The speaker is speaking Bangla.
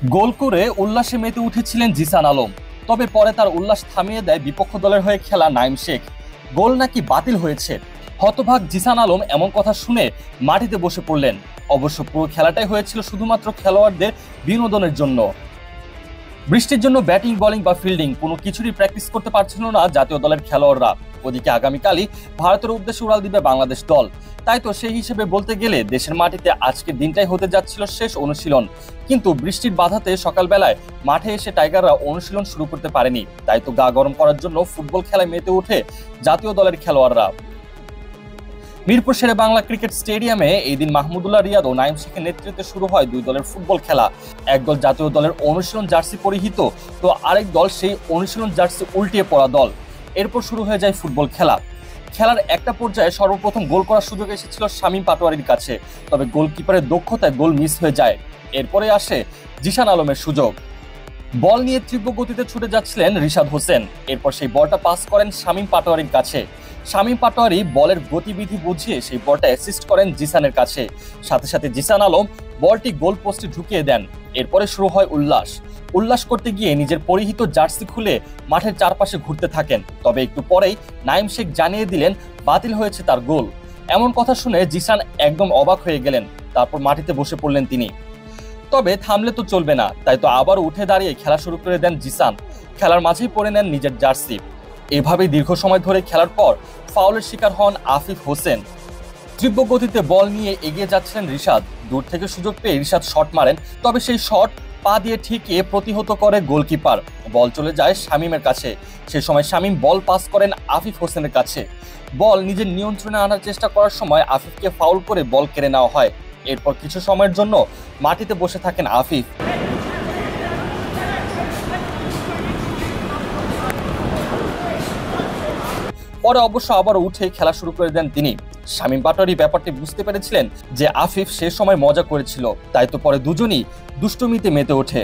গোল করে উল্লাসে মেতে উঠেছিলেন জিসান আলম। তবে পরে তার উল্লাস থামিয়ে দেয় বিপক্ষ দলের হয়ে খেলা নাইম শেখ। গোল নাকি বাতিল হয়েছে। হতভাগ জিসান আলম এমন কথা শুনে মাটিতে বসে পড়লেন। অবশ্য পুরো খেলাটাই হয়েছিল শুধুমাত্র খেলোয়াড়দের বিনোদনের জন্য। বৃষ্টির জন্য ব্যাটিং, বোলিং বা ফিল্ডিং কোনো কিছুরই প্র্যাকটিস করতে পারছিল না জাতীয় দলের খেলোয়াড়রা। ওদিকে আগামীকালই ভারতের উদ্দেশ্যে উড়াল দিবে বাংলাদেশ দল। তাই তো সেই হিসেবে বলতে গেলে দেশের মাটিতে আজকের দিনটাই হতে যাচ্ছিল শেষ অনুশীলন। কিন্তু বৃষ্টির বাধাতে সকালবেলায় মাঠে এসে টাইগাররা অনুশীলন শুরু করতে পারেনি। তাই তো গা গরম করার জন্য ফুটবল খেলায় মেতে ওঠে জাতীয় দলের খেলোয়াড়রা। মিরপুর শেরে বাংলা ক্রিকেট স্টেডিয়ামে এই দিন মাহমুদুল্লাহ রিয়াদ ও নাইম শেখের নেতৃত্বে শুরু হয় দুই দলের ফুটবল খেলা। একদল জাতীয় দলের অনুশীলন জার্সি পরিহিত, তো আরেক দল সেই অনুশীলন জার্সি উল্টিয়ে পড়া দল। এরপর শুরু হয়ে যায় ফুটবল খেলা। খেলার একটা পর্যায়ে সর্বপ্রথম গোল করার সুযোগ এসেছিল শামীম পাটোয়ারির কাছে, তবে গোলকিপারের দক্ষতায় গোল মিস হয়ে যায়। এরপরে আসে জিসান আলমের সুযোগ। বল নিয়ে তীব্র গতিতে ছুটে যাচ্ছিলেন রিশাদ হোসেন। এরপর সেই বলটা পাস করেন শামীম পাটোয়ারির কাছে। শামীম পাটোয়ারি বলের গতিবিধি বুঝিয়ে সেই বলটা অ্যাসিস্ট করেন জিসানের কাছে। সাথে সাথে জিসান আলম বলটি গোল পোস্টে ঢুকিয়ে দেন। এরপরে শুরু হয় উল্লাস করতে গিয়ে নিজের পরিহিত জার্সি খুলে মাঠের চারপাশে ঘুরতে থাকেন। তবে একটু পরেই নাইম শেখ জানিয়ে দিলেন বাতিল হয়েছে তার গোল। এমন কথা শুনে জিসান একদম অবাক হয়ে গেলেন। তারপর মাটিতে বসে পড়লেন তিনি। তবে থামলে তো চলবে না, তাই তো আবার উঠে দাঁড়িয়ে খেলা শুরু করে দেন জিসান। খেলার মাঝেই পরে নেন নিজের জার্সি। এভাবেই দীর্ঘ সময় ধরে খেলার পর ফাউলের শিকার হন আফিফ হোসেন। তীব্র গতিতে বল নিয়ে এগিয়ে যাচ্ছিলেন রিশাদ। দূর থেকে সুযোগ পেয়ে রিশাদ শট মারেন, তবে সেই শট পা দিয়ে ঠেকিয়ে প্রতিহত করে গোলকিপার। বল চলে যায় শামীমের কাছে। সে সময় শামীম বল পাস করেন আফিফ হোসেনের কাছে। বল নিজের নিয়ন্ত্রণে আনার চেষ্টা করার সময় আফিফকে ফাউল করে বল কেড়ে নেওয়া হয়। এরপর কিছু সময়ের জন্য মাটিতে বসে থাকেন আফিফ। পরে অবশ্য আবার উঠে খেলা শুরু করে দেন তিনি। শামীম পাটোয়ারি ব্যাপারটি বুঝতে পেরেছিলেন যে আফিফ সে সময় মজা করেছিল, তাই তো পরে দুজনই দুষ্টুমিতে মেতে ওঠে।